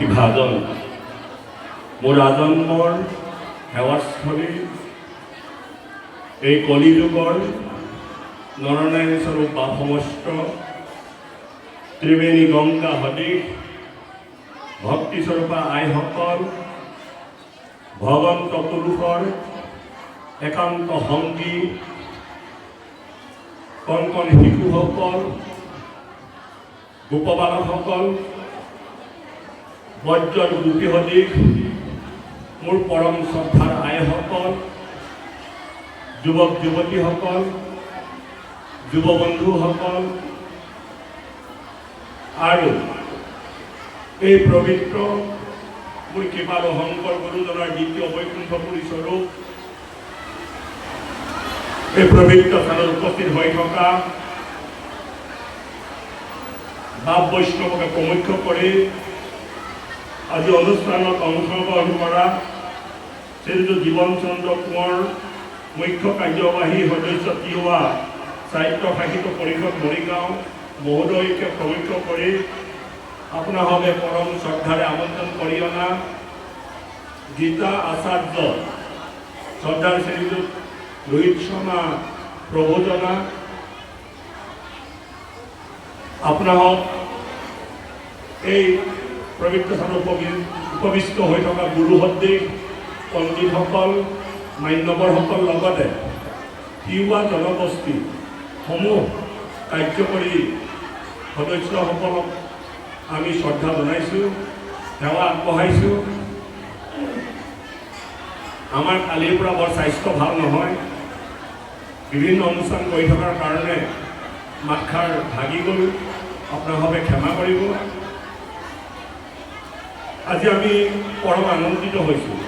ভক্তিভাজন মোৰ আজন্মৰ সেৱাস্থলী এই কলিযুগৰ নৰনাৰায়ণ স্বৰূপ বা সমস্ত ত্ৰিবেণী গংগা সদৃশ ভক্তিস্বৰূপা আইসকল ভগৱন্ত পুৰুষৰ একান্ত সংগী কণ কণ শিশুসকল গোপবালকসকল বজ্ৰৰ গোপী সদৃশ মোৰ পৰম শ্ৰদ্ধাৰ আইসকল যুৱক যুৱতীসকল যুৱ বন্ধুসকল আৰু এই পবিত্ৰ মোৰ কৃপালু শংকৰ গুৰুজনাৰ দ্বিতীয় বৈকুণ্ঠপুৰী স্বৰূপ এই পবিত্ৰ স্থানত উপস্থিত হৈ থকা বাপ বৈষ্ণৱকে প্ৰমুখ্য কৰি আজি অনুষ্ঠানত অংশগ্ৰহণ কৰা শ্ৰীযুত জীৱন চন্দ্ৰ কোঁৱৰ মুখ্য কাৰ্যবাহী সদস্য তিৱা সাহিত্য সাহিত্য পৰিষদ মৰিগাঁও মহোদয়কে প্ৰমুখ্য কৰি আপোনালোকে পৰম শ্ৰদ্ধাৰে আমন্ত্ৰণ কৰি অনা গীতা আচাৰ্য শ্ৰদ্ধাৰ শ্ৰীযুত ৰোহিত শৰ্মা প্ৰভুজনা আপোনালোক এই পবিত্ৰ স্থানত উপবিষ্ট হৈ থকা গুৰু সদৃশ পণ্ডিতসকল মান্যৱৰসকল লগতে তিৱা জনগোষ্ঠী সমূহ কাৰ্যকৰী সদস্যসকলক আমি শ্ৰদ্ধা জনাইছোঁ সেৱা আগবঢ়াইছোঁ। আমাৰ কালিৰ পৰা বৰ স্বাস্থ্য ভাল নহয়, বিভিন্ন অনুষ্ঠান কৰি থকাৰ কাৰণে মাতষাৰ ভাগি গ'ল, আপোনালোকে ক্ষমা কৰিব। আজি আমি পৰম আনন্দিত হৈছোঁ।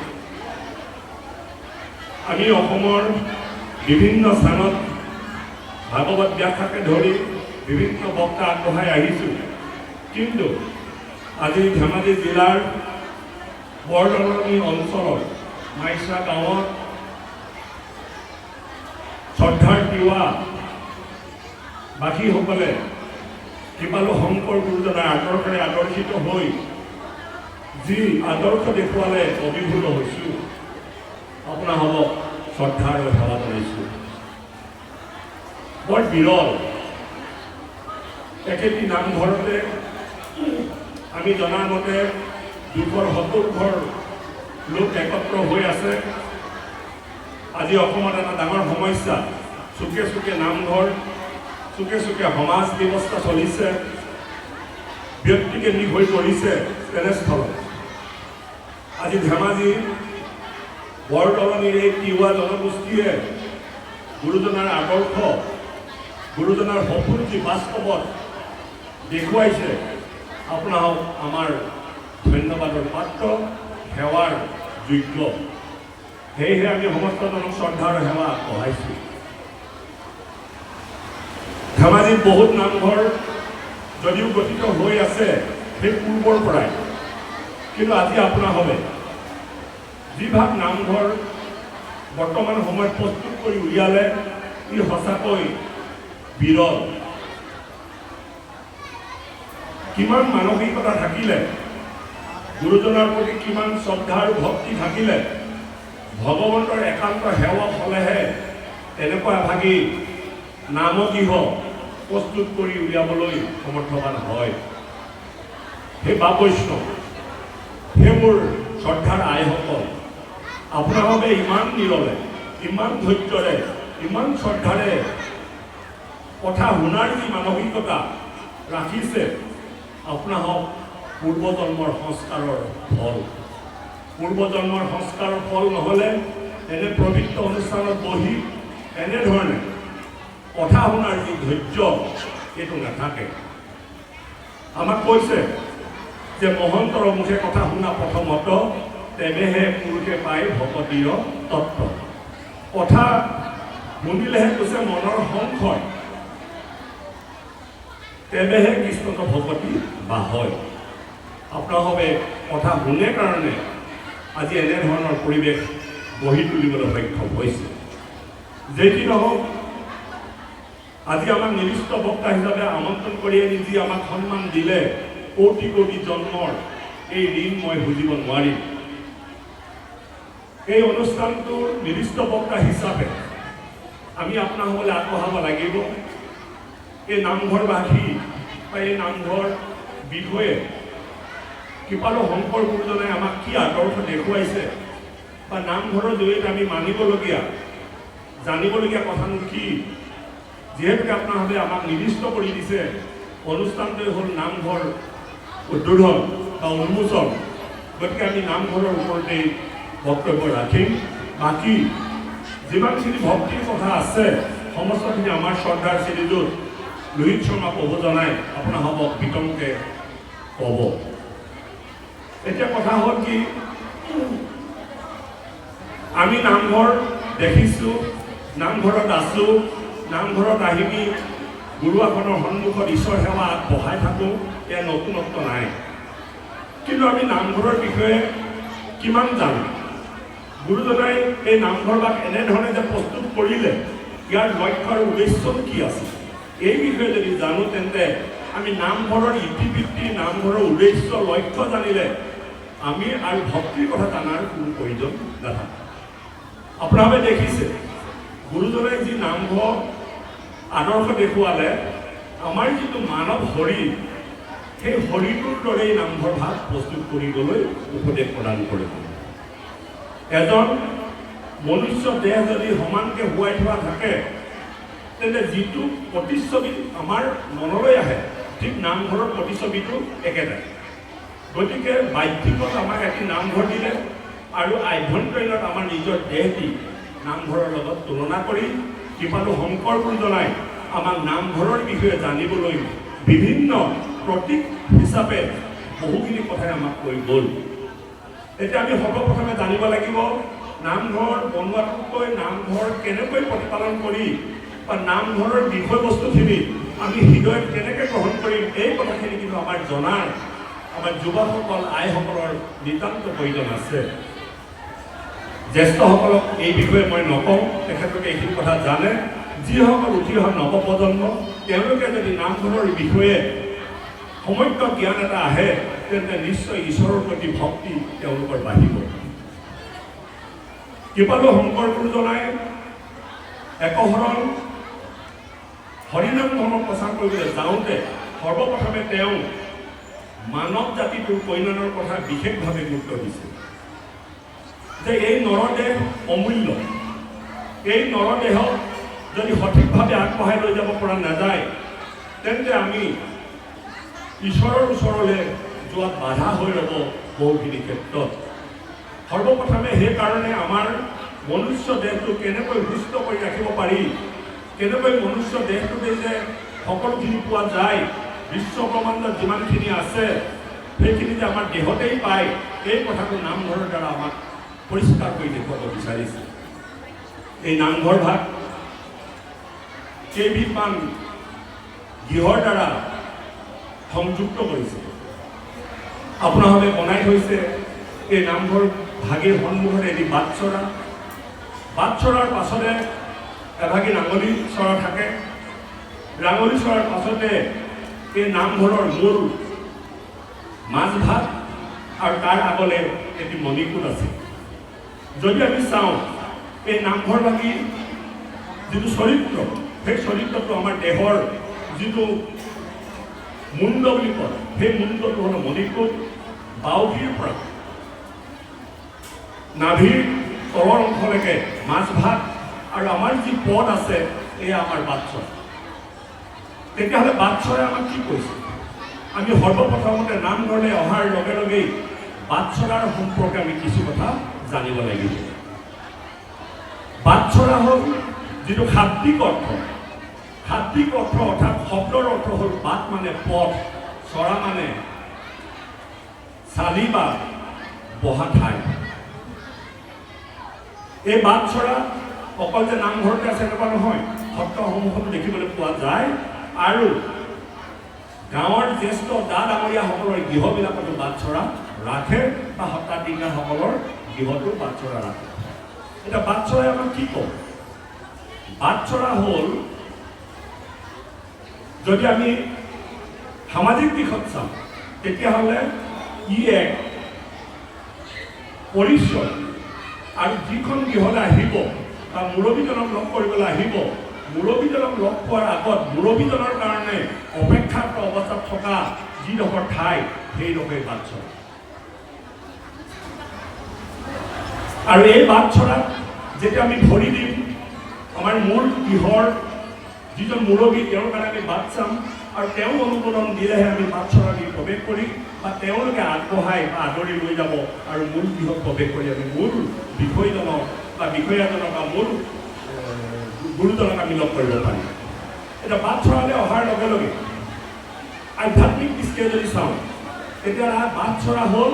আমি অসমৰ বিভিন্ন স্থানত ভাগৱত ব্যাখ্যাকে ধৰি বিভিন্ন বক্তা আগবঢ়াই আহিছোঁ, কিন্তু আজি ধেমাজি জিলাৰ বৰদলনি অঞ্চলৰ মাইছা গাঁৱত শ্ৰদ্ধাৰ তিৱা বাসীসকলে কৃপালু শংকৰ গুৰুজনাৰ আদৰ্শৰে আদৰ্শিত হৈ যি আদৰ্শ দেখুৱালে অভিভূত হৈছোঁ, আপোনালোকক শ্ৰদ্ধা আৰু সেৱা জনাইছোঁ। বৰ বিৰল একেটি নামঘৰতে আমি জনাৰ মতে 270 ঘৰ লোক একত্ৰ হৈ আছে। আজি অসমত এটা ডাঙৰ সমস্যা, চুকে চুকে নামঘৰ, চুকে চুকে সমাজ ব্যৱস্থা চলিছে, ব্যক্তিকেন্দ্ৰিক হৈ পৰিছে। তেনেস্থলত আজি ধেমাজি বৰদলনিৰ এই তিৱা জনগোষ্ঠীয়ে গুৰুজনাৰ আদৰ্শ গুৰুজনাৰ সপোন যি বাস্তৱত দেখুৱাইছে, আপোনালোক আমাৰ ধন্যবাদৰ পাত্ৰ, সেৱাৰ যোগ্য। সেয়েহে আমি সমস্তজনক শ্ৰদ্ধা আৰু সেৱা আগবঢ়াইছোঁ। ধেমাজিত বহুত নামঘৰ যদিও গঠিত হৈ আছে সেই পূৰ্বৰ পৰাই, কিন্তু আজি আপোনালোকে যিভাগ নামঘৰ বৰ্তমান সময়ত প্ৰস্তুত কৰি উলিয়ালে, ই সঁচাকৈ বিৰল। কিমান মানসিকতা থাকিলে, গুৰুজনাৰ প্ৰতি কিমান শ্ৰদ্ধা আৰু ভক্তি থাকিলে, ভগৱন্তৰ একান্ত সেৱা হ'লেহে তেনেকুৱা এভাগী নামগৃহ প্ৰস্তুত কৰি উলিয়াবলৈ সমৰ্থবান হয়। সেই বাপ বৈষ্ণৱ, সেই মোৰ শ্ৰদ্ধাৰ আইসকল, আপোনালোকে ইমান নিৰলে, ইমান ধৈৰ্যৰে, ইমান শ্ৰদ্ধাৰে কথা শুনাৰ যি মানসিকতা ৰাখিছে, আপোনালোক পূৰ্বজন্মৰ সংস্কাৰৰ ফল। পূৰ্বজন্মৰ সংস্কাৰৰ ফল নহ'লে এনে পবিত্ৰ অনুষ্ঠানত বহি এনেধৰণে কথা শুনাৰ যি ধৈৰ্য, এইটো নাথাকে। আমাক কৈছে যে মহন্তৰ মুখে কথা শুনা প্ৰথমত, তেৱেহে পুৰুষে পায় ভকতীয় তত্ত্ব। কথা শুনিলেহে কৈছে মনৰ সংশয়, তেৱেহে কৃষ্ণত ভকতি বা হয়। আপোনালোকে কথা শুনে কাৰণে আজি এনেধৰণৰ পৰিৱেশ গঢ়ি তুলিবলৈ সক্ষম হৈছে। যেই নহওক, আজি আমাক নিৰ্দিষ্ট বক্তা হিচাপে আমন্ত্ৰণ কৰি আনি যি আমাক সন্মান দিলে, কোটি কোটি জন্মৰ এই ঋণ মই বুজিব নোৱাৰিম। এই অনুষ্ঠানটোৰ নিৰ্দিষ্ট বক্তা হিচাপে আমি আপোনাসকলে আগবঢ়াব লাগিব। এই নামঘৰবাসী বা এই নামঘৰ বিষয়ে কৃপালু শংকৰ গুৰুজনাই আমাক কি আদৰ্শ দেখুৱাইছে বা নামঘৰৰ জৰিয়তে আমি মানিবলগীয়া জানিবলগীয়া কথানো কি, যিহেতুকে আপোনালোকে আমাক নিৰ্দিষ্ট কৰি দিছে অনুষ্ঠানটোৱে হ'ল নামঘৰ উদ্বোধন বা উন্মোচন, গতিকে আমি নামঘৰৰ ওপৰতেই বক্তব্য ৰাখিম। বাকী যিমানখিনি ভক্তিৰ কথা আছে সমস্তখিনি আমাৰ শ্ৰদ্ধাৰ শ্ৰীযুত লোহিত শৰ্মা প্ৰভুজনাই আপোনালোকক বিতংকে ক'ব। এতিয়া কথা হ'ল কি, আমি নামঘৰ দেখিছোঁ, নামঘৰত আছোঁ, নামঘৰত আহি গুৰুআসনৰ সন্মুখত ঈশ্বৰ সেৱা আগবঢ়াই থাকোঁ, এয়া নতুনত্ব নাই। কিন্তু আমি নামঘৰৰ বিষয়ে কিমান জানো? গুৰুজনাই এই নামঘৰভাগ এনেধৰণে যে প্ৰস্তুত কৰিলে, ইয়াৰ লক্ষ্য আৰু উদ্দেশ্য কি আছে, এই বিষয়ে যদি জানো তেন্তে আমি নামঘৰৰ ইতিবৃত্তি, নামঘৰৰ উদ্দেশ্য লক্ষ্য জানিলে আমি আৰু ভক্তিৰ কথা জানাৰ কোনো প্ৰয়োজন নাথাকে। আপোনালোকে দেখিছে গুৰুজনাই যি নামঘৰ আদৰ্শ দেখুৱালে, আমাৰ যিটো মানৱ শৰীৰ, সেই শৰীৰটোৰ দৰেই নামঘৰ ভাগ প্ৰস্তুত কৰিবলৈ উপদেশ প্ৰদান কৰিব। এজন মনুষ্য দেহ যদি সমানকে শুৱাই থোৱা থাকে তেন্তে যিটো প্ৰতিচ্ছবি আমাৰ মনলৈ আহে ঠিক নামঘৰৰ প্ৰতিচ্ছবিটো একেটাই। গতিকে বাহ্যিকত আমাক এটি নামঘৰ দিলে আৰু আভ্যন্তৰীণত আমাৰ নিজৰ দেহটি নামঘৰৰ লগত তুলনা কৰি কৃপালু শংকৰ গুৰুজনাই আমাক নামঘৰৰ বিষয়ে জানিবলৈ বিভিন্ন প্ৰতীক হিচাপে বহুখিনি কথাই আমাক কৈ গ'ল। এতিয়া আমি সৰ্বপ্ৰথমে জানিব লাগিব নামঘৰ বনোৱাটোতকৈ নামঘৰ কেনেকৈ প্ৰতিপালন কৰি বা নামঘৰৰ বিষয়বস্তুখিনি আমি হৃদয়ত কেনেকৈ গ্ৰহণ কৰিম, এই কথাখিনি কিন্তু আমাৰ জনাৰ আমাৰ যুৱকসকল আইসকলৰ নিতান্ত প্ৰয়োজন আছে। জ্যেষ্ঠসকলক এই বিষয়ে মই নকওঁ, তেখেতলোকে এইখিনি কথা জানে। যিসকল উঠি অহা নৱপ্ৰজন্ম তেওঁলোকে যদি নামঘৰৰ বিষয়ে সমগ্ৰ জ্ঞান এটা আহে তেন্তে নিশ্চয় ঈশ্বৰৰ প্ৰতি ভক্তি তেওঁলোকৰ বাঢ়িব। কৃপালু শংকৰ গুৰুজনাই একশৰণ হৰিনাম ধৰ্ম প্ৰচাৰ কৰিবলৈ যাওঁতে সৰ্বপ্ৰথমে তেওঁ মানৱ জাতিটোৰ কল্যাণৰ কথা বিশেষভাৱে গুৰুত্ব দিছে যে এই নৰদেহ অমূল্য, এই নৰদেহক যদি সঠিকভাৱে আগবঢ়াই লৈ যাব পৰা নাযায় তেন্তে আমি ঈশ্বৰৰ ওচৰলৈ যোৱাত বাধা হৈ ৰ'ব বহুখিনি ক্ষেত্ৰত। সৰ্বপ্ৰথমে সেইকাৰণে আমাৰ মনুষ্য দেহটো কেনেকৈ সুস্থ কৰি ৰাখিব পাৰি, কেনেকৈ মনুষ্য দেহটোতে যে সকলোখিনি পোৱা যায়, বিশ্ব ব্ৰহ্মাণ্ডত যিমানখিনি আছে সেইখিনি যে আমাৰ দেহতেই পায়, এই কথাটো নামঘৰৰ দ্বাৰা আমাক পৰিষ্কাৰ কৰি দেখুৱাব বিচাৰিছে। এই নামঘৰ ভাগ কেইবিধমান গৃহৰ দ্বাৰা সংযুক্ত কৰিছে। আপোনালোকে বনাই থৈছে এই নামঘৰ ভাগিৰ সন্মুখত এটি বাটচৰা, বাটচৰাৰ পাছতে এভাগি ৰাঙলী চৰা থাকে, ৰাঙলী চৰাৰ পাছতে এই নামঘৰৰ মূল মাজভাগ আৰু তাৰ আগলৈ এটি মণিকূট আছে। যদি আমি চাওঁ এই নামঘৰ ভাগি যিটো চৰিত্ৰ, সেই চৰিত্ৰটো আমাৰ দেহৰ যিটো মুণ্ড বুলি কয়, সেই মুণ্ডটো হ'ল মণিকূট। বাউসীৰ পৰা নাভিৰ তলৰ অংশলৈকে মাজভাগ আৰু আমাৰ যি পদ আছে এয়া আমাৰ বাটচৰা। তেতিয়াহ'লে বাটচৰাই আমাক কি কৈছে? আমি সৰ্বপ্ৰথমতে নামঘৰলৈ অহাৰ লগে লগেই বাটচৰাৰ সম্পৰ্কে আমি কিছু কথা জানিব লাগিব। বাটচৰা হ'ল যিটো শাব্দিক অৰ্থ, শাব্দিক অৰ্থ অৰ্থাৎ শব্দৰ অৰ্থ হ'ল বাট মানে পথ, চৰা মানে চালি বা বহা ঠাই। এই বাটচৰা অকল যে নামঘৰতে আছে এনেকুৱা নহয়, সত্ৰসমূহতো দেখিবলৈ পোৱা যায় আৰু গাঁৱৰ জ্যেষ্ঠ ডা ডাঙৰীয়াসকলৰ গৃহবিলাকতো বাটচৰা ৰাখে বা সত্ৰাধিকাৰসকলৰ গৃহতো বাটচৰা ৰাখে। এতিয়া বাটচৰাই আমাক কি কয়? বাটচৰা হ'ল, যদি আমি সামাজিক দিশত চাওঁ তেতিয়াহ'লে ই এক পৰিচয় আৰু যিখন গৃহলৈ আহিব বা মুৰব্বীজনক লগ কৰিবলৈ আহিব, মুৰব্বীজনক লগ পোৱাৰ আগত মুৰব্বীজনৰ কাৰণে অপেক্ষাৰত অৱস্থাত থকা যিডোখৰ ঠাই সেইডোখৰ বাটচৰা। আৰু এই বাটচৰাত যেতিয়া আমি ভৰি দিম, আমাৰ মূল গৃহৰ যিজন মুৰব্বী তেওঁৰ কাৰণে আমি বাট চাম আৰু তেওঁ অনুমোদন দিলেহে আমি বাটচৰা দি প্ৰৱেশ কৰিম বা তেওঁলোকে আগবঢ়াই বা আদৰি লৈ যাব আৰু মূল গৃহত প্ৰৱেশ কৰি আমি মূল বিষয়জনক বা বিষয়াজনক বা মূল গুৰুজনক আমি লগ কৰিব পাৰিম। এতিয়া বাটচৰালৈ অহাৰ লগে লগে আধ্যাত্মিক দৃষ্টিৰে যদি চাওঁ, তেতিয়া বাটচৰা হ'ল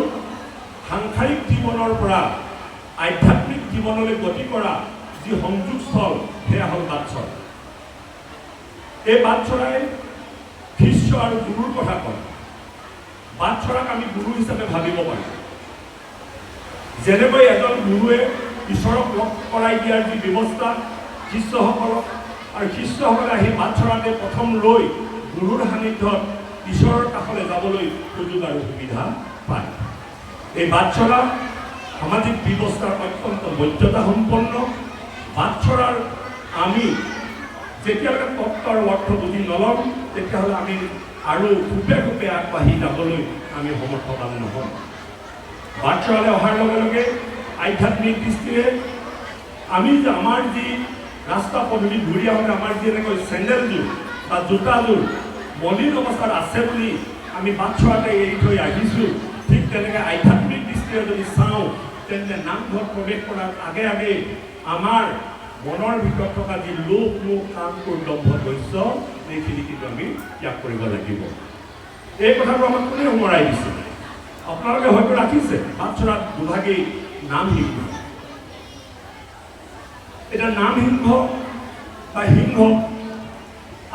সাংসাৰিক জীৱনৰ পৰা আধ্যাত্মিক জীৱনলৈ গতি কৰা যি সংযোগস্থল, সেয়া হ'ল বাটচৰা। এই বাটচৰাই শিষ্য আৰু গুৰুৰ কথা কয়। বাটচৰাক আমি গুৰু হিচাপে ভাবিব পাৰোঁ। যেনেকৈ এজন গুৰুৱে ঈশ্বৰক লগ কৰাই দিয়াৰ যি ব্যৱস্থা শিষ্যসকলক, আৰু শিষ্যসকলে আহি বাটচৰাতে প্ৰথম লৈ গুৰুৰ সান্নিধ্যত ঈশ্বৰৰ কাষলৈ যাবলৈ সুযোগ আৰু সুবিধা পায়। এই বাটচৰা সামাজিক ব্যৱস্থাৰ অত্যন্ত মৰ্যাদা সম্পন্ন। বাটচৰাৰ আমি যেতিয়ালৈকে তত্ত্ব আৰু অৰ্থ বুজি নলওঁ, তেতিয়াহ'লে আমি আৰু খুবে খুবে আগবাঢ়ি যাবলৈ আমি সমৰ্থবান নহওঁ। বাটচৰালৈ অহাৰ লগে লগে আধ্যাত্মিক দৃষ্টিৰে আমি যে আমাৰ যি ৰাস্তা পদূলি ঘূৰি আহোঁতে আমাৰ যি এনেকৈ চেণ্ডেলযোৰ বা জোতাযোৰ মলিন অৱস্থাত আছে বুলি আমি বাটচৰাতে এৰি থৈ আহিছোঁ, ঠিক তেনেকৈ আধ্যাত্মিক দৃষ্টিৰে যদি চাওঁ, তেন্তে নামঘৰত প্ৰৱেশ কৰাৰ আগে আগে আমাৰ মনৰ ভিতৰত থকা যি লোভ, মোহ, কাম, ক্ৰোধ, দম্ভ, ধৈৰ্য, এইখিনি কিন্তু আমি ত্যাগ কৰিব লাগিব। এই কথাটো আমাক কোনে সোঁৱৰাই দিছে? আপোনালোকে হয়তো ৰাখিছে বাটচৰাত দুভাগেই নাম সিংহ। এতিয়া নাম সিংহ বা সিংহ,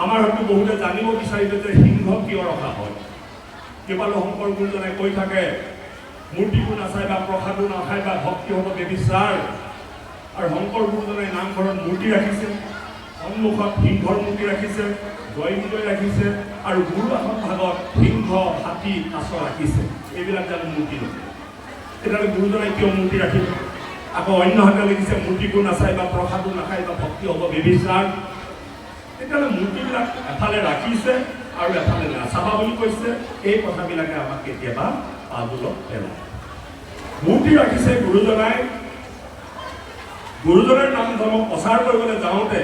আমাৰ হয়তো বহুতে জানিব বিচাৰিব যে সিংহ কিয় ৰখা হয়। কেৱল শংকৰ গুৰুজনে কৈ থাকে, মূৰ্তিটো নাচায় বা প্ৰসাদো নাখায় বা ভক্তি হ'ব বেবিচাৰ। আৰু শংকৰ গুৰুজনে নামঘৰত মূৰ্তি ৰাখিছে, সন্মুখত সিংহৰ মূৰ্তি ৰাখিছে, জয় বিজয় ৰাখিছে, আৰু গুৰু আসন ভাগত সিংহ, হাতী, কাছ ৰাখিছে। এইবিলাক জানো মূৰ্তি নহয়? তেতিয়াহ'লে গুৰুজনে কিয় মূৰ্তি ৰাখিব? আকৌ অন্য হাতে লিখিছে মূৰ্তিটো নাচায় বা প্ৰসাদো নাখায় বা ভক্তি হ'ব বেবিচাৰ। তেতিয়াহ'লে মূৰ্তিবিলাক এফালে ৰাখিছে আৰু এফালে নাচাবা বুলি কৈছে। এই কথাবিলাকে আমাক কেতিয়াবা আদুলত পেলায়। মূৰ্তি ৰাখিছে গুৰুজনাৰ নাম ধৰ্ম প্ৰচাৰ কৰিবলৈ যাওঁতে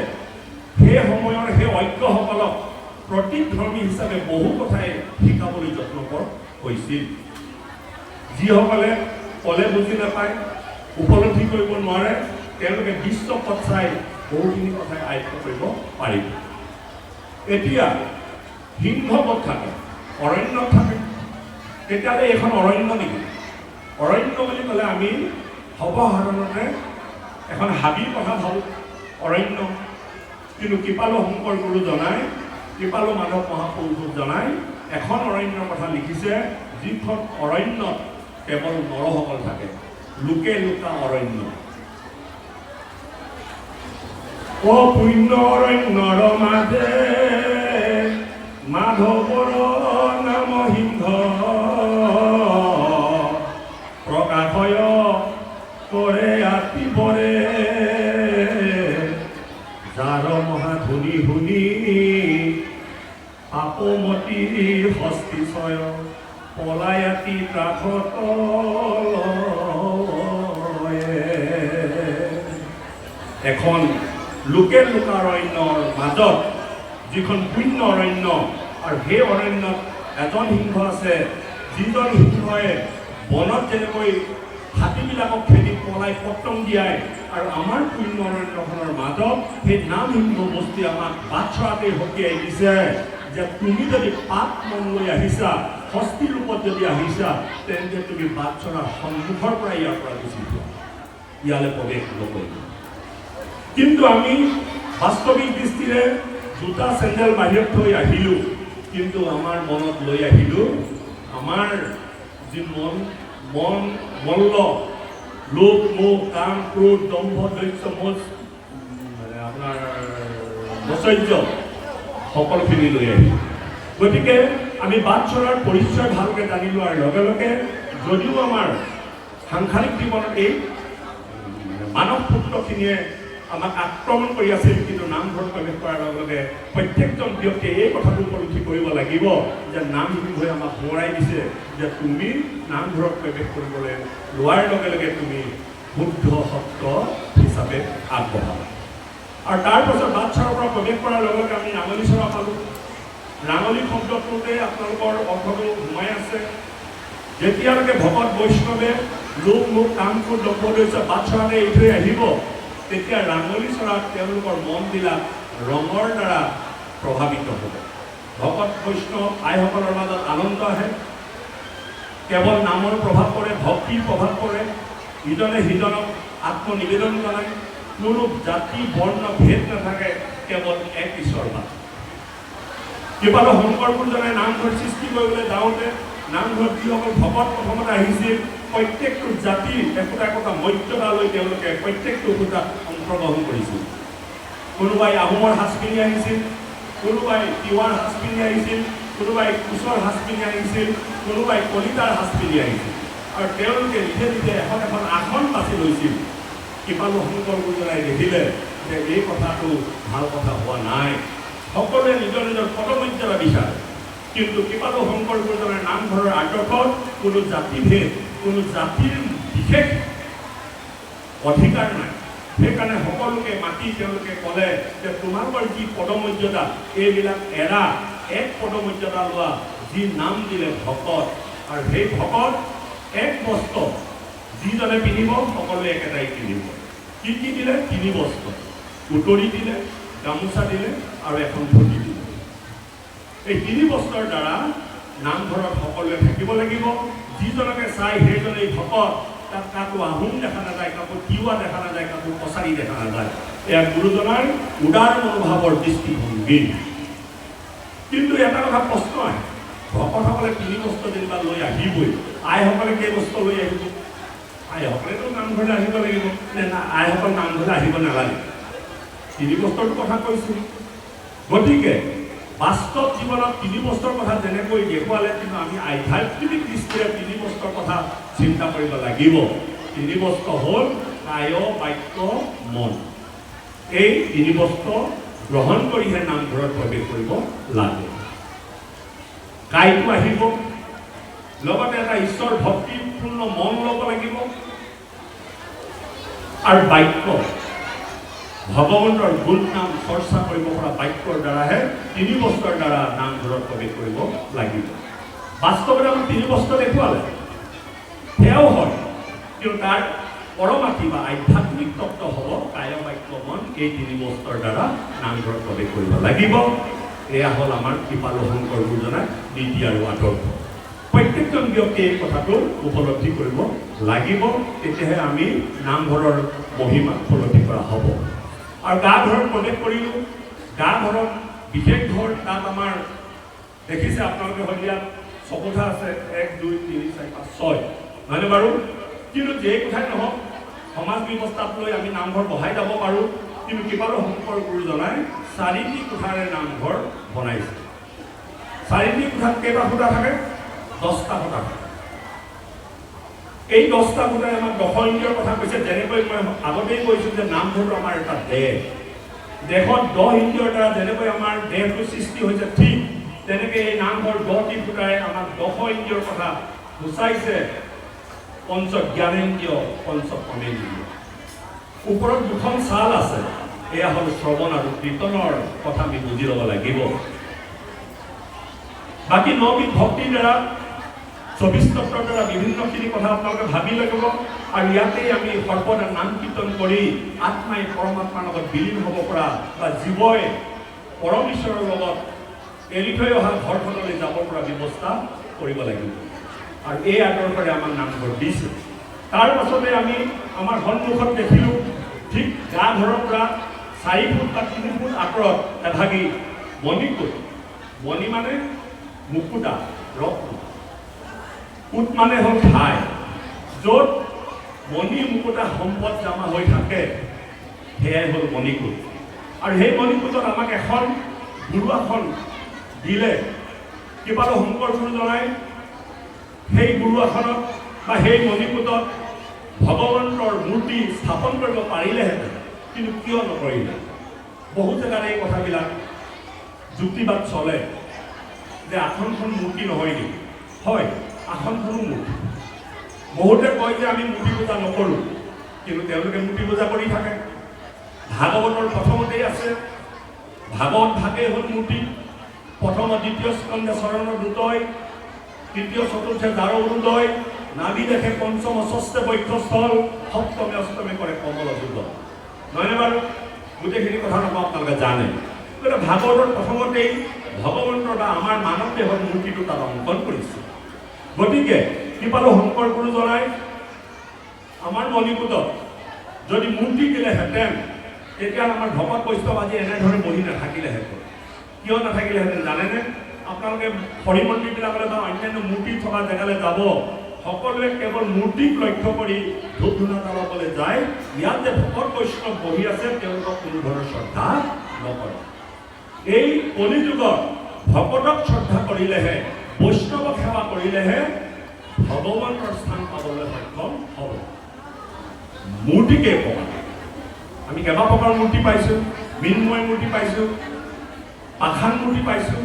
সেই সময়ৰ সেই ঐক্যসকলক প্ৰতিধৰ্মী হিচাপে বহু কথাই শিকাবলৈ যত্ন হৈছিল। যিসকলে ক'লে বুজি নাপায়, উপলব্ধি কৰিব নোৱাৰে, তেওঁলোকে দৃশ্যপট চাই বহুখিনি কথাই আয়ত্ব কৰিব পাৰিব। এতিয়া সিংহপথ থাকে, অৰণ্যত থাকে। তেতিয়াহ'লে এইখন অৰণ্য নেকি? অৰণ্য বুলি ক'লে আমি সৰ্বসাধাৰণতে এখন হাবিৰ কথা ভাবোঁ অৰণ্য। কিন্তু কৃপালু শংকৰ গুৰু জনাই, কৃপালু মাধৱ মহাপুৰুষ জনাই এখন অৰণ্যৰ কথা লিখিছে, যিখন অৰণ্যত কেৱল নৰসকল থাকে, লোকে লোকা অৰণ্য। অপুণ্য অৰণ্যৰ মাজে মাধৱৰ নাম সিংহ, প্ৰকাশয় কৰে আতি পৰে, যাৰ মহাধুনি শুনি পাপমতী হস্তিশয়, পলায়াতি ত্ৰাসত। এখন লোকেল লোকাৰণ্যৰ মাজত যিখন পুণ্য অৰণ্য, আৰু সেই অৰণ্যত এজন সিংহ আছে, যিজন সিংহই বনত যেনেকৈ হাতীবিলাকক খেদি পলাই পতং দিয়াই, আৰু আমাৰ পুণ্য অৰণ্যখনৰ মাজত সেই নাম সিংহ বস্তি আমাক বাটচৰাতে সকীয়াই দিছে যে তুমি যদি পাপ মন লৈ আহিছা, হস্তি ৰূপত যদি আহিছা, তেন্তে তুমি বাটচৰাৰ সন্মুখৰ পৰা ইয়াৰ পৰা গুচি যোৱা, ইয়ালৈ প্ৰৱেশ নকৰিবা। কিন্তু আমি বাস্তৱিক দৃষ্টিৰে জোতা চেণ্ডেল বাহিৰত থৈ আহিলোঁ, কিন্তু আমাৰ মনত লৈ আহিলোঁ আমাৰ যি মল্ল, লোভ, মোহ, কাম, ক্ৰোধ, দম্ভ, ধৈৰ্য, আপোনাৰ ঐশ্বৰ্য, সকলোখিনি লৈ আহিলোঁ। গতিকে আমি বাটচৰাৰ পৰিচয় ভালকৈ জানি লোৱাৰ লগে লগে যদিও আমাৰ সাংসাৰিক জীৱনত এই মানৱ পুত্ৰখিনিয়ে আমাক আক্ৰমণ কৰি আছিল, কিন্তু নামঘৰত প্ৰৱেশ কৰাৰ লগে লগে প্ৰত্যেকজন ব্যক্তিয়ে এই কথাটো উপলব্ধি কৰিব লাগিব যে নামঘৰ হৈ আমাক সোঁৱৰাই দিছে যে তুমি নামঘৰত প্ৰৱেশ কৰিবলৈ লোৱাৰ লগে লগে তুমি শুদ্ধ সত্য হিচাপে আগবঢ়াবা। আৰু তাৰপাছত বাটচৰাৰ পৰা প্ৰৱেশ কৰাৰ লগে লগে আমি ৰাঙলী চৰা পালোঁ। ৰাঙলী শব্দটোতে আপোনালোকৰ অৰ্থটো সোমাই আছে। যেতিয়ালৈকে ভকত বৈষ্ণৱে লোক মোক কামবোৰ লগ লৈছে বাটচৰাতে এৰি থৈ আহিব, তেতিয়া ৰাঙলী চৰাত তেওঁলোকৰ মনবিলাক ৰঙৰ দ্বাৰা প্ৰভাৱিত হ'ব। ভকত বৈষ্ণৱ আইসকলৰ মাজত আনন্দ আহে, কেৱল নামৰ প্ৰভাৱ পৰে, ভক্তিৰ প্ৰভাৱ পৰে, ইজনে সিজনক আত্মনিবেদন জনায়, কোনো জাতি বৰ্ণ ভেদ নাথাকে, কেৱল এক ঈশ্বৰবাদ। কেৱল শংকৰ গুৰুজনাই নামঘৰ সৃষ্টি কৰিবলৈ যাওঁতে নামঘৰত যিসকল ভকত প্ৰথমতে আহিছিল, প্ৰত্যেকটো জাতিৰ একোটা একোটা মৰ্যাদা লৈ তেওঁলোকে প্ৰত্যেকটো পূজাত অংশগ্ৰহণ কৰিছিল। কোনোবাই আহোমৰ সাজ পিন্ধি আহিছিল, কোনোবাই তিৱাৰ সাজ পিন্ধি আহিছিল, কোনোবাই কোচৰ সাজ পিন্ধি আহিছিল, কোনোবাই কলিতাৰ সাজ পিন্ধি আহিছিল। আৰু তেওঁলোকে নিজে নিজে এখন এখন আসন বাছি লৈছিল। কৃপালু শংকৰ গুৰুজনাই দেখিলে যে এই কথাটো ভাল কথা হোৱা নাই, সকলোৱে নিজৰ নিজৰ পদমৰ্যাদা বিচাৰে, কিন্তু কৃপালু শংকৰ গুৰুজনাৰ নামঘৰৰ আদৰ্শত কোনো জাতিভেদ, কোনো জাতিৰ বিশেষ অধিকাৰ নাই। সেইকাৰণে সকলোকে মাতি তেওঁলোকে ক'লে যে তোমালোকৰ যি পদমৰ্যাদা এইবিলাক এৰা, এক পদমৰ্যাদা লোৱা, যি নাম দিলে ভকত, আৰু সেই ভকত এক বস্ত্ৰ যিজনে পিন্ধিব সকলোৱে একেটাই পিন্ধিব। কি কি দিলে? 3 বস্ত্ৰ, উতৰি দিলে, গামোচা দিলে আৰু এখন ধুতি দিলে। এই 3 বস্ত্ৰৰ দ্বাৰা নামঘৰত সকলোৱে থাকিব লাগিব। যিজনকে চাই সেইজনেই ভকত, তাত কাকো আহোম দেখা নাযায়, কাকো তিৱা দেখা নাযায়, কাকো কছাৰী দেখা নাযায়। এয়া গুৰুজনাৰ উদাৰ মনোভাৱৰ দৃষ্টিভংগী। কিন্তু এটা কথা প্ৰশ্ন আহে, ভকতসকলে 3 বস্ত্ৰ যেনিবা লৈ আহিবই, আইসকলে কেই বস্ত্ৰ লৈ আহিব? আইসকলেতো নামঘৰলৈ আহিব লাগিব নে না? আইসকল নামঘৰলৈ আহিব নালাগে? 3 বস্ত্ৰটোৰ কথা কৈছোঁ। গতিকে বাস্তৱ জীৱনত 3 বস্ত্ৰৰ কথা যেনেকৈ দেখুৱালে, কিন্তু আমি আধ্যাত্মিক দৃষ্টিৰে 3 বস্ত্ৰৰ কথা চিন্তা কৰিব লাগিব। 3 বস্ত্ৰ হ'ল কায়, বাক্য, মন। এই 3 বস্ত্ৰ গ্ৰহণ কৰিহে নামঘৰত প্ৰৱেশ কৰিব লাগে। কায়টো আহিব, লগতে এটা ঈশ্বৰ ভক্তিপূৰ্ণ মন ল'ব লাগিব, আৰু বাক্য ভগৱন্তৰ গুণ নাম চৰ্চা কৰিব পৰা বাক্যৰ দ্বাৰাহে 3 বস্ত্ৰৰ দ্বাৰা নামঘৰত প্ৰৱেশ কৰিব লাগিব। বাস্তৱতে আমাক 3 বস্ত্ৰ দেখুৱালে, সেয়াও হয়, কিন্তু তাৰ পৰমাৰ্থি বা আধ্যাত্মিক তত্ত্ব হ'ব কায়, বাক্য, মন। এই 3 বস্ত্ৰৰ দ্বাৰা নামঘৰত প্ৰৱেশ কৰিব লাগিব। এয়া হ'ল আমাৰ কৃপালু শংকৰ গুৰুজনাৰ নীতি আৰু আদৰ্শ। প্ৰত্যেকজন ব্যক্তিয়ে এই কথাটো উপলব্ধি কৰিব লাগিব, তেতিয়াহে আমি নামঘৰৰ মহিমা উপলব্ধি কৰা হ'ব। আৰু গা ঘৰত প্ৰৱেশ কৰিলোঁ। গা ঘৰত বিশেষ ঘৰ, তাত আমাৰ দেখিছে আপোনালোকে হয়তো ইয়াত 6 কোঠা আছে, 1 2 3 4 5 6, নহয়নে বাৰু? কিন্তু যে কোঠাই নহওক, সমাজ ব্যৱস্থাত লৈ আমি নামঘৰ বহাই যাব পাৰোঁ, কিন্তু কৃপালু শংকৰ গুৰুজনাই 4টি কোঠাৰে নামঘৰ বনাইছে। 4টি কোঠাত কেইটা খুঁটা থাকে? 10টা খুঁটা থাকে। এই 10টা খুঁটাই আমাক দশ ইন্দ্ৰিয়ৰ কথা কৈছে। যেনেকৈ মই আগতেই কৈছোঁ যে নামঘৰটো আমাৰ এটা দেহ। দেহত 10 ইন্দ্ৰিয়ৰ দ্বাৰা যেনেকৈ আমাৰ দেহটো সৃষ্টি হৈছে, ঠিক তেনেকৈ এই নামঘৰ 10টি খুঁটাৰে আমাক দশ ইন্দ্ৰিয়ৰ কথা বুজাইছে। পঞ্চ জ্ঞানেন্দ্ৰিয়, পঞ্চ কৰ্মেন্দ্ৰিয়। ওপৰত 2খন ছাল আছে, এয়া হ'ল শ্ৰৱণ আৰু কীৰ্তনৰ কথা আমি বুজি ল'ব লাগিব। বাকী 9বিধ ভক্তিৰ দ্বাৰা, 24 তত্ত্বৰ দ্বাৰা বিভিন্নখিনি কথা আপোনালোকে ভাবি লাগিব। আৰু ইয়াতেই আমি সৰ্বদা নাম কীৰ্তন কৰি আত্মাই পৰমাত্মাৰ লগত বিলীন হ'ব পৰা, বা জীৱই পৰমেশ্বৰৰ লগত এৰি থৈ অহা ঘৰখনলৈ যাব পৰা ব্যৱস্থা কৰিব লাগিব। আৰু এই আদৰ্শৰে আমাৰ নামঘৰ দিছে। তাৰ পাছতে আমি আমাৰ সন্মুখত দেখিলোঁ, ঠিক গা ঘৰৰ পৰা 4 ফুট বা 3 ফুট আঁতৰত এভাগি মণিকূট। মণি মানে মুকুতা, ৰত্ন। কূট মানে হ'ল ঠাই, য'ত মণি মুকুতা সম্পদ জমা হৈ থাকে, সেয়াই হ'ল মণিকূট। আৰু সেই মণিকূটত আমাক এখন গুৰুআসন দিলে। কৃপালু শংকৰ গুৰুজনাই সেই গুৰুআসনত বা সেই মণিকূটত ভগৱন্তৰ মূৰ্তি স্থাপন কৰিব পাৰিলেহেঁতেন, কিন্তু কিয় নকৰিলে? বহু জেগাত এই কথাবিলাক যুক্তিবাদ চলে যে আসনখন মূৰ্তি নহয় নেকি? হয়, আসনখনো মূৰ্তি। বহুতে কয় যে আমি মূৰ্তি পূজা নকৰোঁ, কিন্তু তেওঁলোকে মূৰ্তি পূজা কৰি থাকে। ভাগৱতৰ প্ৰথমতেই আছে, ভাগৱত ভাগেই হ'ল মূৰ্তি। প্ৰথম দ্বিতীয় স্কন্ধে চৰণৰ দুটয়, তৃতীয় চতুৰ্থে দ্বাৰ অৰুণোদয়, নাভি দেখে পঞ্চম ষষ্ঠে বক্ষস্থল, সপ্তমে অষ্টমে কৰে কমল যুদ্ধ। নহয়নে বাৰু? গোটেইখিনি কথা নকওঁ, আপোনালোকে জানে। গতিকে ভাগৱতৰ প্ৰথমতেই ভগৱন্তৰ বা আমাৰ মানৱ দেহৰ মূৰ্তিটো তাত অংকন কৰিছে। গতিকে কৃপালু শংকৰ গুৰুজনাই আমাৰ মণিকূটত যদি মূৰ্তি দিলেহেঁতেন, তেতিয়া আমাৰ ভকত বৈষ্ণৱ আজি এনেধৰণে বহি নাথাকিলেহেঁতেন। কিয় নাথাকিলেহেঁতেন জানেনে? আপোনালোকে হৰি মন্দিৰবিলাকলৈ বা অন্যান্য মূৰ্তি থকা জেগালৈ যাব, সকলোৱে কেৱল মূৰ্তিক লক্ষ্য কৰি ধূপ ধূনা জ্বলাবলৈ যায়। ইয়াত যে ভকত বৈষ্ণৱ বহি আছে, তেওঁলোকক কোনো ধৰণৰ শ্ৰদ্ধা নকৰে। এই কলিযুগত ভকতক শ্ৰদ্ধা কৰিলেহে, বৈষ্ণৱক সেৱা কৰিলেহে ভগৱন্তৰ স্থান পাবলৈ সক্ষম হ'ব। মূৰ্তিকে প্ৰকাৰ, আমি কেইবা প্ৰকাৰ মূৰ্তি পাইছোঁ। মৃন্ময় মূৰ্তি পাইছোঁ, পাষাণ মূৰ্তি পাইছোঁ,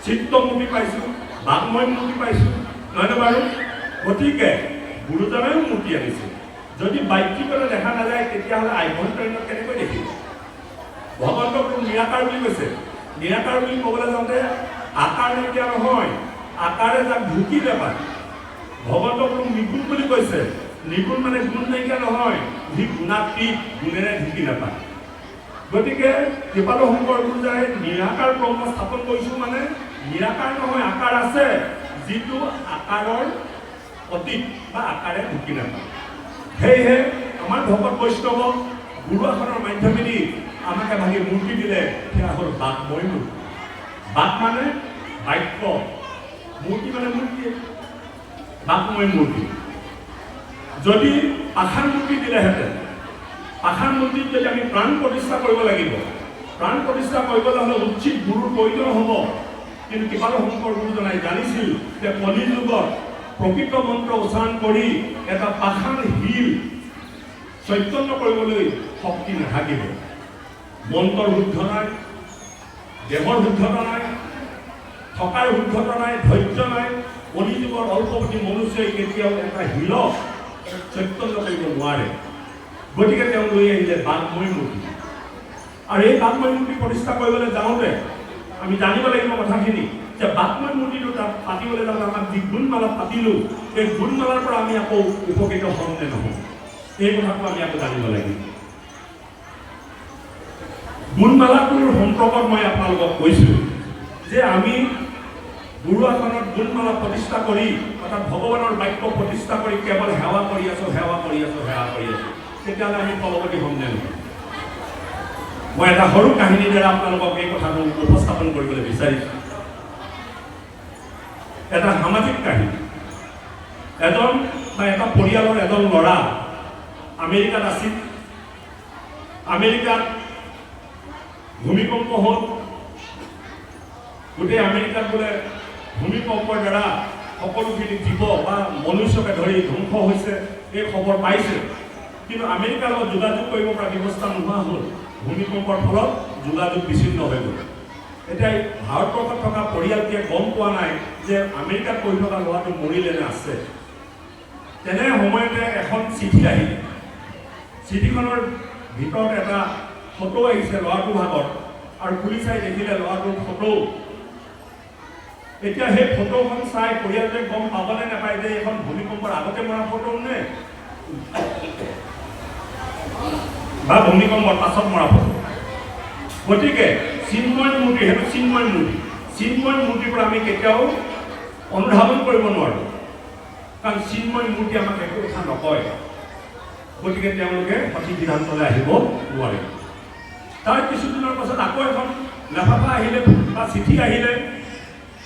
চিত্ৰ মূৰ্তি পাইছোঁ, বাঘময় মূৰ্তি পাইছোঁ, নহয়নে বাৰু? গতিকে গুৰুজনায়ো মূৰ্তি আনিছিল। যদি বাহ্যিকতে দেখা নাযায়, তেতিয়াহ'লে আভ্যন্তৰীণত কেনেকৈ দেখিব? ভগৱন্তক নিৰাকাৰ বুলি কৈছে। নিৰাকাৰ বুলি ক'বলৈ যাওঁতে আকাৰ নাইকিয়া নহয়, আকাৰে যাক ঢুকি নাপায়। ভগৱন্তক নিগুণ বুলি কৈছে। নিগুণ মানে গুণ নাইকিয়া নহয়, যি গুণাতীত, গুণেৰে ঢুকি নাপায়। গতিকে কৃপালু শংকৰ গুৰুজনাই নিৰাকাৰ ব্ৰহ্ম স্থাপন কৰিছোঁ মানে নিৰাকাৰ নহয়, আকাৰ আছে, যিটো আকাৰৰ অতীত বা আকাৰে ঢুকি নাপায়। সেয়েহে আমাৰ ভকত বৈষ্ণৱক গুৰু আসনৰ মাধ্যমেদি আমাক এভাগি মূৰ্তি দিলে, সেয়া হ'ল বাঘময় মূৰ্তি। বাঘ মানে বাক্য, মূৰ্তি মানে মূৰ্তি, বাঘময় মূৰ্তি। যদি পাষাণ মূৰ্তি দিলেহেঁতেন, পাষাণ মূৰ্তিত যদি আমি প্ৰাণ প্ৰতিষ্ঠা কৰিব লাগিব, প্ৰাণ প্ৰতিষ্ঠা কৰিবলৈ হ'লে উচিত গুৰুৰ প্ৰয়োজন হ'ব। কিন্তু কৃপালু শংকৰ গুৰুজনাই জানিছিল যে কলিযুগত প্ৰকৃত মন্ত্ৰ উচ্চাৰণ কৰি এটা পাষাণ শিল চৈতন্য কৰিবলৈ শক্তি নাথাকিব। মন্ত্ৰৰ শুদ্ধতা নাই, দেহৰ শুদ্ধতা নাই, থকাৰ শুদ্ধতা নাই, ধৈৰ্য নাই। কলিযুগৰ অল্পপতি মনুষ্যই কেতিয়াও এটা শিলক চৈতন্য কৰিব নোৱাৰে। গতিকে তেওঁ লৈ আহিলে বাঘময় মূৰ্তি। আৰু এই বাঘময় মূৰ্তি প্ৰতিষ্ঠা কৰিবলৈ যাওঁতে আমি জানিব লাগিব কথাখিনি যে বাঘময় মূৰ্তিটো তাত পাতিবলৈ যাওঁতে আমাক যি গুণমালা পাতিলোঁ, এই গুণমালাৰ পৰা আমি আকৌ উপকৃত হ'ম নে নহওঁ, এই কথাটো আমি আকৌ জানিব লাগিব। গুণমালাটোৰ সম্পৰ্কত মই আপোনালোকক কৈছোঁ যে আমি গুৰু আসনত গুণমালা প্ৰতিষ্ঠা কৰি, অৰ্থাৎ ভগৱানৰ বাক্য প্ৰতিষ্ঠা কৰি কেৱল সেৱা কৰি আছোঁ, সেৱা কৰি আছোঁ, সেৱা কৰি আছোঁ, তেতিয়াহ'লে আমি ফলৱতী হ'ম নে নহয়? মই এটা সৰু কাহিনীৰ দ্বাৰা আপোনালোকক এই কথাটো উপস্থাপন কৰিবলৈ বিচাৰিছোঁ। এটা সামাজিক কাহিনী। এজন বা এটা পৰিয়ালৰ এজন ল'ৰা আমেৰিকাত আছিল। আমেৰিকাত ভূমিকম্প হ'ল। গোটেই আমেৰিকাত বোলে ভূমিকম্পৰ দ্বাৰা সকলোখিনি জীৱ বা মনুষ্যকে ধৰি ধ্বংস হৈছে, এই খবৰ পাইছে। কিন্তু আমেৰিকাৰ লগত যোগাযোগ কৰিব পৰা ব্যৱস্থা নোহোৱা হ'ল। ভূমিকম্পৰ ফলত যোগাযোগ বিচ্ছিন্ন হৈ গ'ল। এতিয়া ভাৰতবৰ্ষত থকা পৰিয়ালটোৱে গম পোৱা নাই যে আমেৰিকাত পঢ়ি থকা ল'ৰাটো মৰিলে নে আছে। তেনে সময়তে এখন চিঠি আহিলে। চিঠিখনৰ ভিতৰত এটা ফটো আহিছে ল'ৰাটোৰ ভাগত, আৰু খুলি চাই দেখিলে ল'ৰাটোৰ ফটো। এতিয়া সেই ফটোখন চাই পৰিয়ালটোৱে গম পাবলৈ নাপায় যে এইখন ভূমিকম্পৰ আগতে মৰা ফটো নে বা ভূমিকম্পৰ পাছত মৰা ফটো। গতিকে চিন্ময় মূৰ্তি, সেইটো চিন্ময় মূৰ্তি। চিন্ময় মূৰ্তিৰ পৰা আমি কেতিয়াও অনুধাৱন কৰিব নোৱাৰোঁ, কাৰণ চিন্ময় মূৰ্তি আমাক একো কথা নকয়। গতিকে তেওঁলোকে সঠিক সিদ্ধান্তলৈ আহিব নোৱাৰে। তাৰ কিছুদিনৰ পাছত আকৌ এখন লেফাফা আহিলে বা চিঠি আহিলে।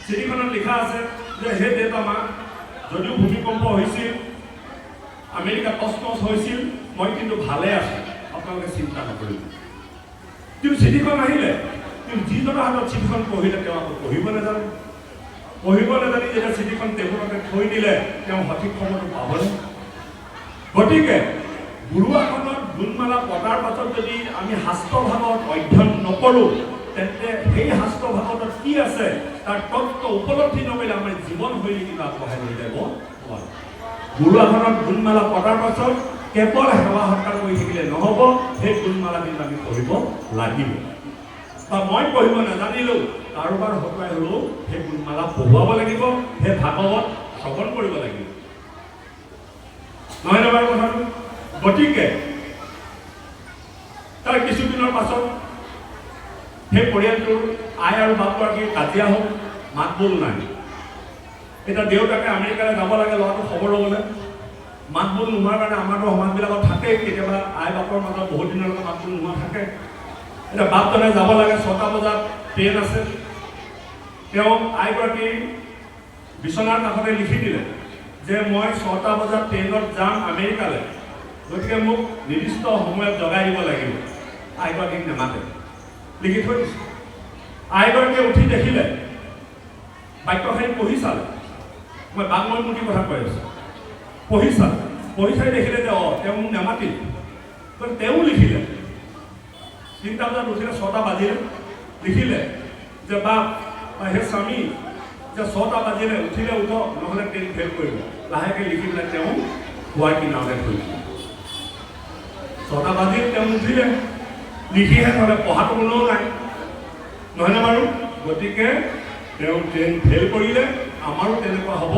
চিঠিখনত লিখা আছে যে হে দেউতা মা, যদিও ভূমিকম্প হৈছিল, আমেৰিকা তছনছ হৈছিল, মই কিন্তু ভালে আছোঁ, আপোনালোকে চিন্তা নকৰিব। কিন্তু চিঠিখন আহিলে, কিন্তু যিজনৰ হাতত চিঠিখন পঢ়িলে তেওঁ আকৌ পঢ়িব নাজানে। পঢ়িব নাজানি যেতিয়া চিঠিখন টেবুলতে থৈ দিলে তেওঁ সঠিক সময়টো পাবনে? গতিকে গুৰু আসনত গুণমালা পতাৰ পাছত যদি আমি শাস্ত্ৰভাগত অধ্যয়ন নকৰোঁ, তেন্তে সেই শাস্ত্ৰভাগত কি আছে তাৰ তত্ত্ব উপলব্ধি নকৰিলে আমাৰ জীৱনশৈলী কিবা আগবঢ়াই লৈ যাব নোৱাৰে। গুৰু আসনত গুণমালা পতাৰ পাছত কেৱল সেৱা সৎকাৰ কৰি থাকিলে নহ'ব, সেই গুণমালা কিন্তু আমি পঢ়িব লাগিব। বা মই পঢ়িব নাজানিলেও কাৰোবাৰ হতুৱাই হ'লেও সেই গুণমালা পঢ়ুৱাব লাগিব, সেই ভাগৱত শ্ৰৱণ কৰিব লাগিব, নহয় নে বাৰু কথাটো? গতিকে তাৰ কিছুদিনৰ পাছত সেই পৰিয়ালটোৰ আই আৰু বাপগৰাকীৰ কাজিয়া হ'ল, মাত বোল নাই। এতিয়া দেউতাকে আমেৰিকালৈ যাব লাগে ল'ৰাটো খবৰ ল'বলৈ, মাত বোল নোহোৱাৰ কাৰণে আমাৰতো সমাজবিলাকত থাকেই, কেতিয়াবা আই বাপৰ মাজত বহুত দিনলৈকে মাত বোল নোহোৱা থাকে। এতিয়া বাপজনে যাব লাগে, 6টা বজাত ট্ৰেইন আছে। তেওঁ আইগৰাকীৰ বিচনাৰ কাষতে লিখি দিলে যে মই 6টা বজাত ট্ৰেইনত যাম আমেৰিকালৈ, গতিকে মোক নিৰ্দিষ্ট সময়ত জগাই দিব লাগিব। আইগৰাকীক নেমাতে, লিখি থৈ দিছে। আইগৰাকীয়ে উঠি দেখিলে, বাক্যশাৰী পঢ়ি চালে, মই বাংময়মূৰ্তিৰ কথা কৈ আছোঁ, পঢ়ি চাই দেখিলে যে তেওঁ মোক নেমাতিল। তেওঁ লিখিলে 3টা বজাত উঠিলে, 6টা বাজিলে, লিখিলে যে বাপ হে স্বামী, যে 6টা বাজিলে, উঠিলে উঠক, নহ'লে ট্ৰেইন ফেল কৰিব। লাহেকৈ লিখি পেলাই তেওঁ শোৱাৰ কিনাৰতে থৈ দিলে। 6টা বাজিল, তেওঁ উঠিলে, লিখিহে নহ'লে পঢ়াটো কোনেও নাই, নহয়নে বাৰু? গতিকে তেওঁ ট্ৰেইন ফেল কৰিলে। আমাৰো তেনেকুৱা হ'ব।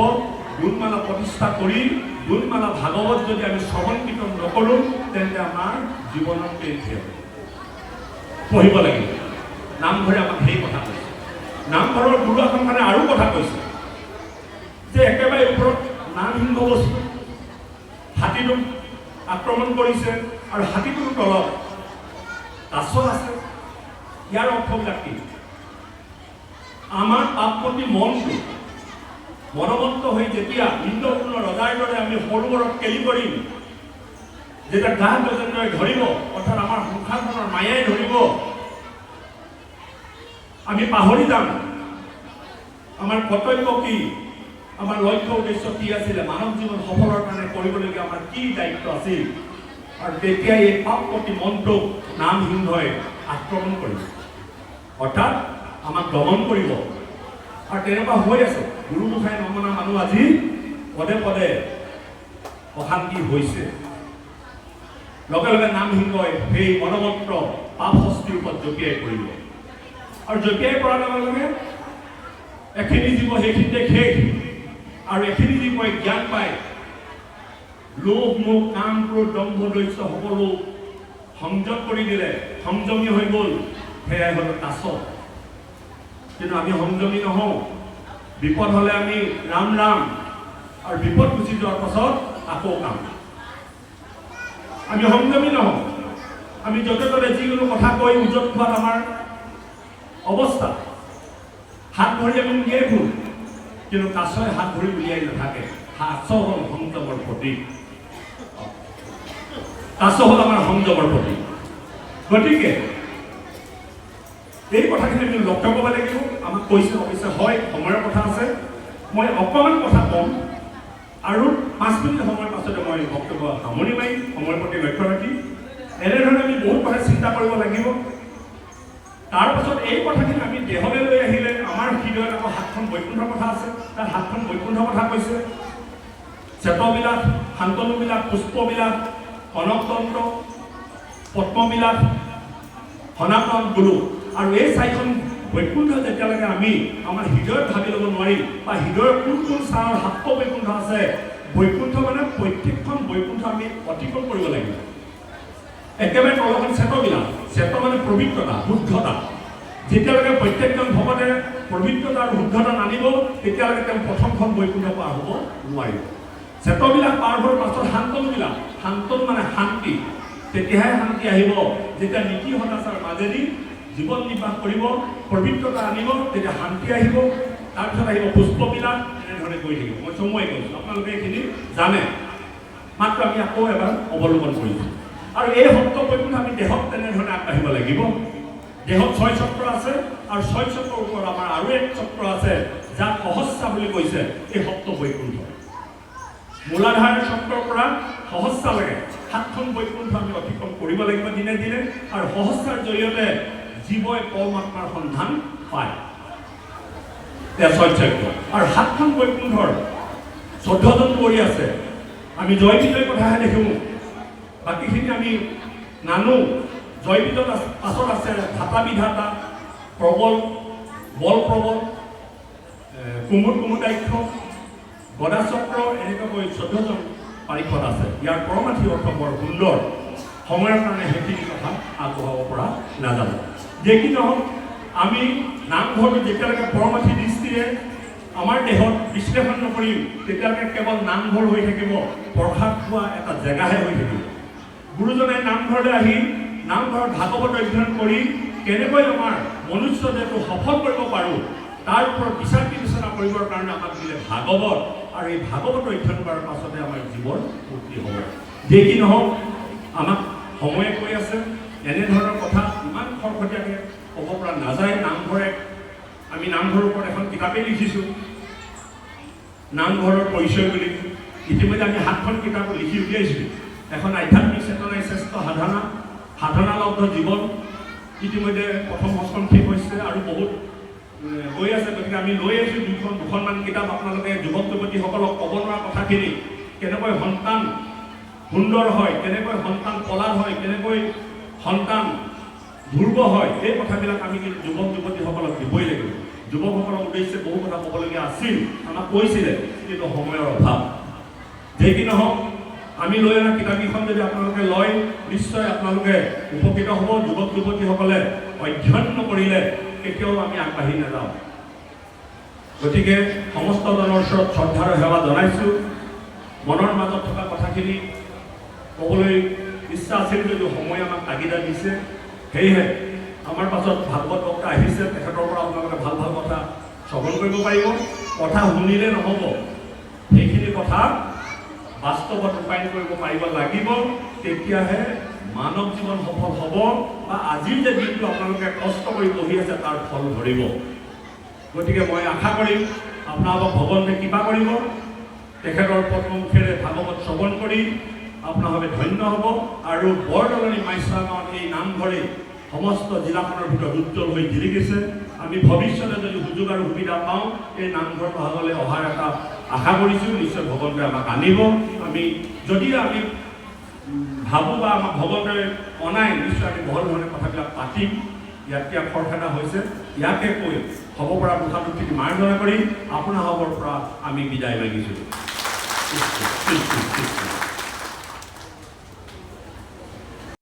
গুণমালা প্ৰতিষ্ঠা কৰি গুণমালা ভাগৱত যদি আমি শ্ৰৱণ কীৰ্তন নকৰোঁ, তেন্তে আমাৰ জীৱনত ট্ৰেইন ফেল পঢ়িব লাগিব। নামঘৰে আমাক সেই কথা কৈছে। নামঘৰৰ গুৰু আসনখনে আৰু কথা কৈছে যে একেবাৰে ওপৰত নামহিংস বস্তু, হাতীটোক আক্ৰমণ কৰিছে আৰু হাতীটোৰ তলত কাছ আছে। ইয়াৰ অৰ্থবিলাক কি? আমাৰ পাপপতি মনটো মনমত্ত হৈ যেতিয়া ইন্দ্ৰপূৰ্ণ ৰজাৰ দৰে আমি সৰোবৰত কেলি কৰিম, যেতিয়া গাহ গজেন্দ্ৰই ধৰিব, অৰ্থাৎ আমাৰ সংসাৰখনৰ মায়াই ধৰিব, আমি পাহৰি যাম আমাৰ কৰ্তব্য কি, আমাৰ লক্ষ্য উদ্দেশ্য কি আছিলে, মানৱ জীৱন সফলৰ কাৰণে কৰিবলগীয়া আমাৰ কি দায়িত্ব আছিল। আৰু তেতিয়াই এই পাপপতি মনটোক নামহিংসই আক্ৰমণ কৰিব, অৰ্থাৎ আমাক দমন কৰিব। আৰু তেনেকুৱা হৈ আছে। গুৰু গোসাঁই নমনা মানুহ আজি পদে পদে অশান্তি হৈছে। লগে লগে নামহিংসই সেই মনমন্ত্ৰ পাপ শক্তিৰ ওপৰত জঁপিয়াই পৰিব। আৰু জঁপিয়াই পৰাৰ লগে লগে এখিনি জীৱ সেইখিনিতে শেষ। আৰু এখিনি জীৱই জ্ঞান পায়, লোভ মোহ কাম ক্ৰোধ দম্ভ দৈশ্য সকলো সংযম কৰি দিলে, সংযমী হৈ গ'ল। সেয়াই হ'ল কাছ। কিন্তু আমি সংযমী নহওঁ। বিপদ হ'লে আমি ৰাম ৰাম, আৰু বিপদ গুচি যোৱাৰ পাছত আকৌ কাম। আমি সংযমী নহওঁ। আমি য'তে ত'তে যিকোনো কথা কৈ উজত খোৱাত আমাৰ অৱস্থা। হাত ভৰি আমি উলিয়াই ফুৰোঁ, কিন্তু কাছই হাত ভৰি উলিয়াই নাথাকে। কাছ হ'ল সংযমৰ প্ৰতীক। কাছ হ'ল আমাৰ সংযমৰ প্ৰতীক। গতিকে এই কথাখিনি আমি লক্ষ্য কৰিব লাগিব। আমাক কৈছে অৱশ্যে হয়, সময়ৰ কথা আছে। মই অকণমান কথা ক'ম আৰু 5 মিনিট সময়ৰ পাছতে মই বক্তব্য সামৰি মাৰিম, সময়ৰ প্ৰতি লক্ষ্য ৰাখি। এনেধৰণে আমি বহুত কথা চিন্তা কৰিব লাগিব। তাৰপাছত এই কথাখিনি আমি দেহলৈ লৈ আহিলে আমাৰ হৃদয়ত আকৌ 7খন বৈকুণ্ঠৰ কথা আছে। তাত 7খন বৈকুণ্ঠৰ কথা কৈছে। চেতবিলাক, শান্তনুবিলাক, পুষ্পবিলাক, কনকতন্ত্ৰ, পদ্মবিলাক, সনাতন গুৰু। আৰু এই 4খন বৈকুণ্ঠ যেতিয়ালৈকে আমি আমাৰ হৃদয়ত ভাবি ল'ব নোৱাৰিম, বা হৃদয়ৰ কোন কোন স্থানৰ 7টা বৈকুণ্ঠ আছে। বৈকুণ্ঠ মানে প্ৰত্যেকখন বৈকুণ্ঠ আমি অতিক্ৰম কৰিব লাগিব। একেবাৰে তলখন চেতবিলাক। চেত মানে পবিত্ৰতা, শুদ্ধতা। যেতিয়ালৈকে প্ৰত্যেকজন ভকতে পবিত্ৰতা আৰু শুদ্ধতা নানিব, তেতিয়ালৈকে তেওঁ প্ৰথমখন বৈকুণ্ঠ পাৰ হ'ব নোৱাৰিব। চেতবিলাক পাৰ হোৱাৰ পাছত শান্তনুবিলাক। শান্তনু মানে শান্তি। তেতিয়াহে শান্তি আহিব যেতিয়া নীতি সদাচাৰ মাজেদি জীৱন নিৰ্বাহ কৰিব, পবিত্ৰতা আনিব, তেতিয়া শান্তি আহিব। তাৰপিছত আহিব পুষ্পবিলাক। এনেধৰণে গৈ থাকিব। মই চমুৱাই কৈছোঁ, আপোনালোকে এইখিনি জানে, মাত্ৰ আমি আকৌ এবাৰ অৱলোকন কৰিছোঁ। আৰু এই 7 বৈকুণ্ঠ আমি দেহত তেনেধৰণে আগবাঢ়িব লাগিব। দেহত 6 চক্ৰ আছে, আৰু 6 চক্ৰৰ ওপৰত আমাৰ আৰু এক চক্ৰ আছে, যাক সহস্ৰা বুলি কৈছে এই সপ্ত বৈকুণ্ঠ মূলাধাৰ চক্ৰৰ পৰা সহস্ৰালৈকে 7খন বৈকুণ্ঠ আমি অতিক্ৰম কৰিব লাগিব দিনে দিনে আৰু সহস্ৰাৰ জৰিয়তে জীৱই পৰমাত্মাৰ সন্ধান পায় আৰু 7খন বৈকুণ্ঠৰ 14জন কৰি আছে আমি জয়বিজয় কথাহে দেখোঁ বাকীখিনি আমি নানো জয়বিজয় পাছত আছে ধাতা বিধাতা প্ৰবল বল প্ৰবল কুমুদাক্ষ গদাচক্ৰ এনেকৈ 14জন পাৰিষদ আছে ইয়াৰ পৰমাৰ্থি অৰ্থ বৰ সুন্দৰ সময়ৰ কাৰণে সেইখিনি কথা আগবঢ়াব পৰা নাজানো যে কি নহওক আমি নামঘৰটো যেতিয়ালৈকে পৰমাৰ্থি দৃষ্টিৰে আমাৰ দেহত বিশ্লেষণ নকৰিম তেতিয়ালৈকে কেৱল নামঘৰ হৈ থাকিব প্ৰসাদ খোৱা এটা জেগাহে হৈ থাকিব গুৰুজনে নামঘৰলৈ আহি নামঘৰত ভাগৱত অধ্যয়ন কৰি কেনেকৈ আমাৰ মনুষ্য দেহটো সফল কৰিব পাৰোঁ তাৰ ওপৰত বিচাৰ বিবেচনা কৰিবৰ কাৰণে আমাক দিলে ভাগৱত আৰু এই ভাগৱত অধ্যয়ন কৰাৰ পাছতে আমাৰ জীৱন মুক্তি হ'ব যে কি নহওক আমাক সময়ে কৈ আছে এনেধৰণৰ কথা ইমান খৰখতীয়াকৈ ক'ব পৰা নাযায় নামঘৰে আমি নামঘৰৰ ওপৰত এখন কিতাপেই লিখিছোঁ নামঘৰৰ পৰিচয় বুলি ইতিমধ্যে আমি 7খন কিতাপ লিখি উলিয়াইছিলোঁ এখন আধ্যাত্মিক চেতনাই শ্ৰেষ্ঠ সাধনালব্ধ জীৱন ইতিমধ্যে প্ৰথম সংস্কৰণ শেষ হৈছে আৰু বহুত গৈ আছে গতিকে আমি লৈ আহিছোঁ দুখনমান কিতাপ আপোনালোকে যুৱক যুৱতীসকলক ক'ব নোৱাৰা কথাখিনি কেনেকৈ সন্তান সুন্দৰ হয় কেনেকৈ সন্তান পলাদ হয় কেনেকৈ সন্তান ধ্ৰুৱ হয় এই কথাবিলাক আমি কিন্তু যুৱক যুৱতীসকলক দিবই লাগিব যুৱকসকলৰ উদ্দেশ্যে বহু কথা ক'বলগীয়া আছিল আমাক কৈছিলে কিন্তু সময়ৰ অভাৱ যে কি নহওক আমি লৈ অনা কিতাপকেইখন যদি আপোনালোকে লয় নিশ্চয় আপোনালোকে উপকৃত হ'ব যুৱক যুৱতীসকলে অধ্যয়ন নকৰিলে কেতিয়াও আমি আগবাঢ়ি নাযাওঁ গতিকে সমস্তজনৰ ওচৰত শ্ৰদ্ধাৰ সেৱা জনাইছোঁ মনৰ মাজত থকা কথাখিনি ক'বলৈ ইচ্ছা আছিল যদিও সময় আমাক তাগিদা দিছে সেয়েহে আমাৰ পাছত ভাগৱত বক্তা আহিছে তেখেতৰ পৰা আপোনালোকে ভাল ভাল কথা শ্ৰৱণ কৰিব পাৰিব কথা শুনিলে নহ'ব সেইখিনি কথা বাস্তৱত ৰূপায়ণ কৰিব পাৰিব লাগিব তেতিয়াহে মানৱ জীৱন সফল হ'ব বা আজিৰ যে দিনটো আপোনালোকে কষ্ট কৰি পঢ়ি আছে তাৰ ফল ধৰিব গতিকে মই আশা কৰিম আপোনালোকক ভগৱন্তে কৃপা কৰিব তেখেতৰ পদ্মমুখেৰে ভাগৱত শ্ৰৱণ কৰি আপোনালোকে ধন্য হ'ব আৰু বৰদলনি মাইছা গাঁৱত এই নামঘৰে সমস্ত জিলাখনৰ ভিতৰত উজ্জ্বল হৈ জিলিকিছে আমি ভৱিষ্যতে যদি সুযোগ আৰু সুবিধা পাওঁ এই নামঘৰ ভাগলৈ অহাৰ এটা আশা কৰিছোঁ নিশ্চয় ভগৱন্তে আমাক আনিব আমি যদি আমি ভাবোঁ বা আমাক ভগৱন্তে অনাই নিশ্চয় আমি বহু ধৰণে কথাবিলাক পাতিম ইয়াত খৰখেদা হৈছে ইয়াকে কৈ হ'ব পৰা দুখাটো মাৰ্জনা কৰি আপোনালোকৰ পৰা আমি বিদায় মাগিছোঁ